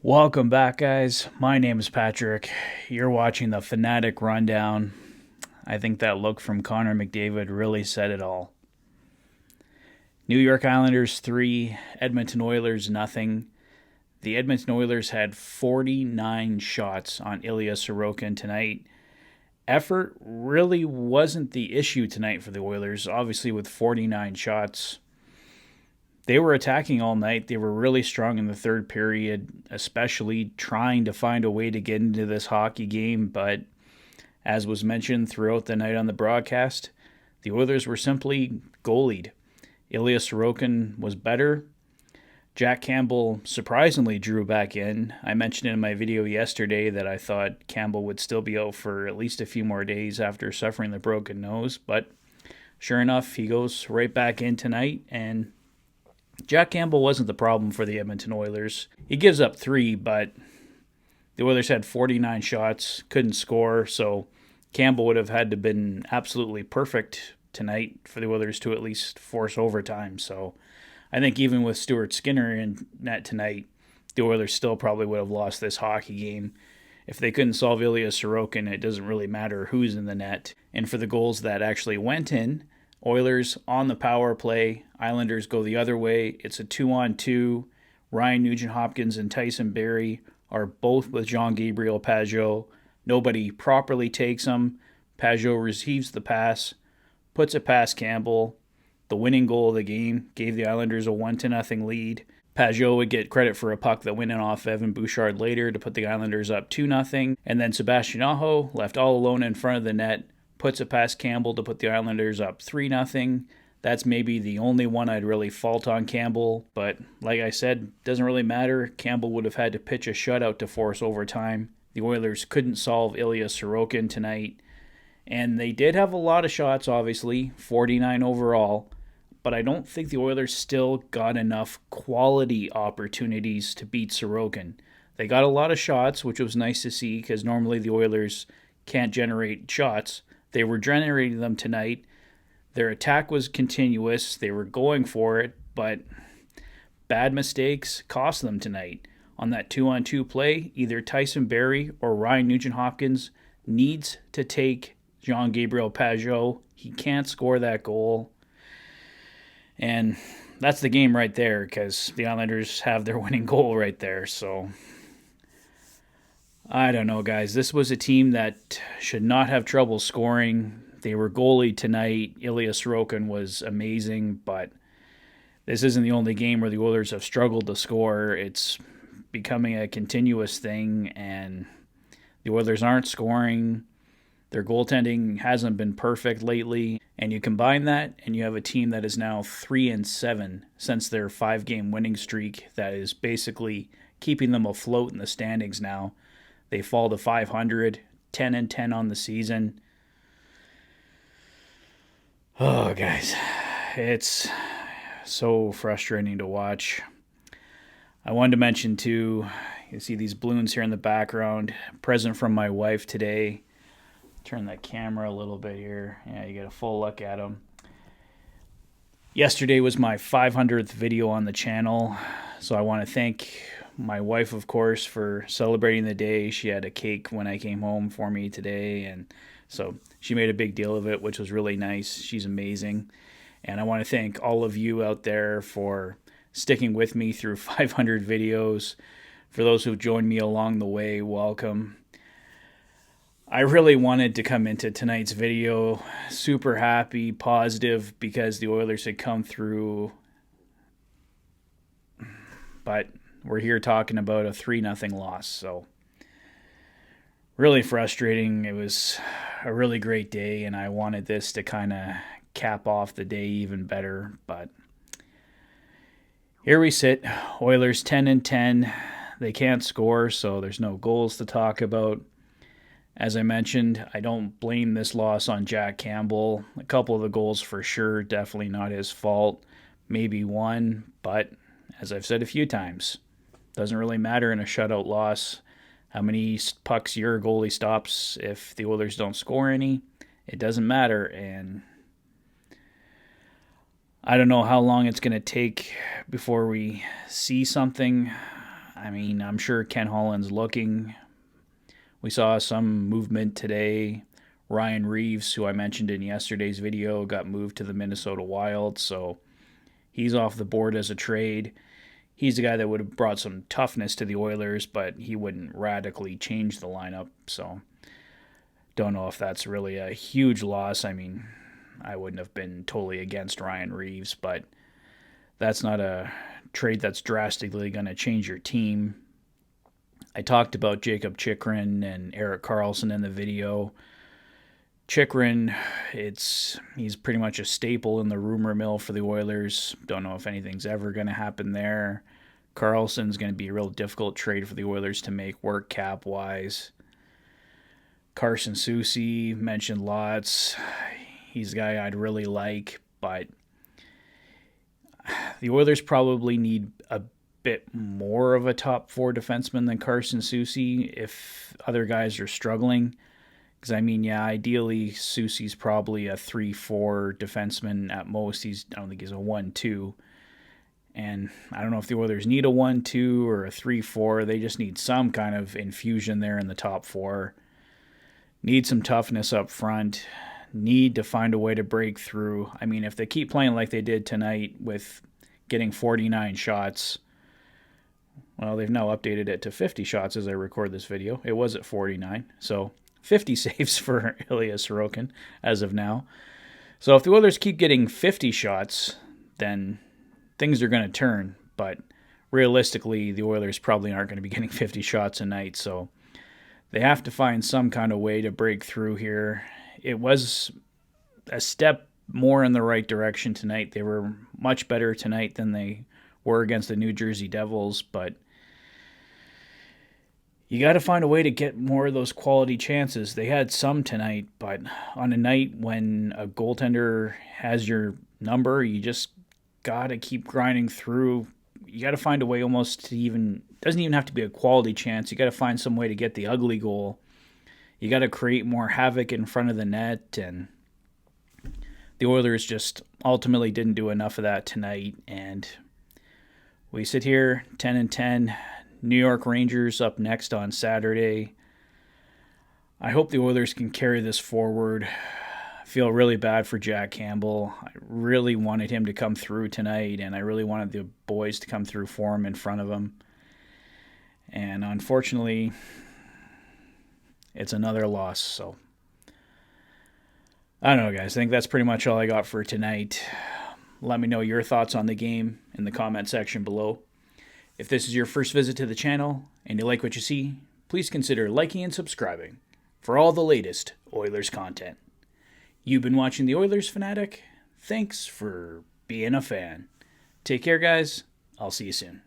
Welcome back, guys. My name is Patrick. You're watching the Fanatic Rundown. I think that look from Connor McDavid really said it all. New York Islanders 3, Edmonton Oilers nothing. The Edmonton Oilers had 49 shots on Ilya Sorokin tonight. Effort really wasn't the issue tonight for the Oilers, obviously with 49 shots. They were attacking all night. They were really strong in the third period, especially trying to find a way to get into this hockey game. But as was mentioned throughout the night on the broadcast, the Oilers were simply goalied. Ilya Sorokin was better. Jack Campbell surprisingly drew back in. I mentioned in my video yesterday that I thought Campbell would still be out for at least a few more days after suffering the broken nose. But sure enough, he goes right back in tonight, and Jack Campbell wasn't the problem for the Edmonton Oilers. He gives up 3, but the Oilers had 49 shots, couldn't score, so Campbell would have had to have been absolutely perfect tonight for the Oilers to at least force overtime. So I think even with Stuart Skinner in net tonight, the Oilers still probably would have lost this hockey game. If they couldn't solve Ilya Sorokin, it doesn't really matter who's in the net. And for the goals that actually went in, Oilers on the power play, Islanders go the other way. It's a 2-on-2. Ryan Nugent-Hopkins and Tyson Barrie are both with Jean-Gabriel Pageau. Nobody properly takes them. Pageau receives the pass, puts it past Campbell. The winning goal of the game gave the Islanders a 1-0 lead. Pageau would get credit for a puck that went in off Evan Bouchard later to put the Islanders up 2-0. And then Sebastian Aho, left all alone in front of the net, puts it past Campbell to put the Islanders up 3-0. That's maybe the only one I'd really fault on Campbell. But like I said, doesn't really matter. Campbell would have had to pitch a shutout to force overtime. The Oilers couldn't solve Ilya Sorokin tonight. And they did have a lot of shots, obviously, 49 overall. But I don't think the Oilers still got enough quality opportunities to beat Sorokin. They got a lot of shots, which was nice to see because normally the Oilers can't generate shots. They were generating them tonight. Their attack was continuous. They were going for it, but bad mistakes cost them tonight. On that 2-on-2 play, either Tyson Barrie or Ryan Nugent-Hopkins needs to take Jean-Gabriel Pageau. He can't score that goal. And that's the game right there because the Islanders have their winning goal right there. So I don't know, guys. This was a team that should not have trouble scoring. They were goalie tonight. Ilya Sorokin was amazing, but this isn't the only game where the Oilers have struggled to score. It's becoming a continuous thing, and the Oilers aren't scoring. Their goaltending hasn't been perfect lately, and you combine that, and you have a team that is now 3-7 since their 5-game winning streak that is basically keeping them afloat in the standings now. They fall to 500, 10-10 on the season. Oh, guys, it's so frustrating to watch. I wanted to mention, too, you see these balloons here in the background. Present from my wife today. Turn that camera a little bit here. Yeah, you get a full look at them. Yesterday was my 500th video on the channel, so I want to thank my wife, of course, for celebrating the day. She had a cake when I came home for me today, and so she made a big deal of it, which was really nice. She's amazing. And I want to thank all of you out there for sticking with me through 500 videos. For those who've joined me along the way, welcome. I really wanted to come into tonight's video super happy, positive, because the Oilers had come through. But we're here talking about a 3-0 loss, so really frustrating. It was a really great day, and I wanted this to kind of cap off the day even better. But here we sit, Oilers 10-10. They can't score, so there's no goals to talk about. As I mentioned, I don't blame this loss on Jack Campbell. A couple of the goals for sure, definitely not his fault. Maybe one, but as I've said a few times, doesn't really matter in a shutout loss how many pucks your goalie stops if the Oilers don't score any. It doesn't matter, and I don't know how long it's going to take before we see something. I mean, I'm sure Ken Holland's looking. We saw some movement today. Ryan Reeves, who I mentioned in yesterday's video, got moved to the Minnesota Wild, so he's off the board as a trade. He's the guy that would have brought some toughness to the Oilers, but he wouldn't radically change the lineup, so don't know if that's really a huge loss. I mean, I wouldn't have been totally against Ryan Reeves, but that's not a trade that's drastically going to change your team. I talked about Jacob Chychrun and Erik Karlsson in the video. Chychrun, he's pretty much a staple in the rumor mill for the Oilers. Don't know if anything's ever going to happen there. Karlsson's going to be a real difficult trade for the Oilers to make work cap-wise. Carson Soucy, mentioned lots. He's a guy I'd really like, but the Oilers probably need a bit more of a top four defenseman than Carson Soucy if other guys are struggling. Because, I mean, yeah, ideally, Soucy's probably a 3-4 defenseman at most. I don't think he's a 1-2. And I don't know if the Oilers need a 1-2 or a 3-4. They just need some kind of infusion there in the top four. Need some toughness up front. Need to find a way to break through. I mean, if they keep playing like they did tonight with getting 49 shots, well, they've now updated it to 50 shots as I record this video. It was at 49, so 50 saves for Ilya Sorokin as of now. So if the Oilers keep getting 50 shots, then things are going to turn. But realistically, the Oilers probably aren't going to be getting 50 shots a night, so they have to find some kind of way to break through here. It was a step more in the right direction tonight. They were much better tonight than they were against the New Jersey Devils, but you got to find a way to get more of those quality chances. They had some tonight, but on a night when a goaltender has your number, you just got to keep grinding through. You got to find a way almost to doesn't even have to be a quality chance. You got to find some way to get the ugly goal. You got to create more havoc in front of the net, and the Oilers just ultimately didn't do enough of that tonight, and we sit here 10-10. New York Rangers up next on Saturday. I hope the Oilers can carry this forward. I feel really bad for Jack Campbell. I really wanted him to come through tonight, and I really wanted the boys to come through for him in front of him. And unfortunately, it's another loss. So I don't know, guys. I think that's pretty much all I got for tonight. Let me know your thoughts on the game in the comment section below. If this is your first visit to the channel and you like what you see, please consider liking and subscribing for all the latest Oilers content. You've been watching the Oilers Fanatic. Thanks for being a fan. Take care, guys. I'll see you soon.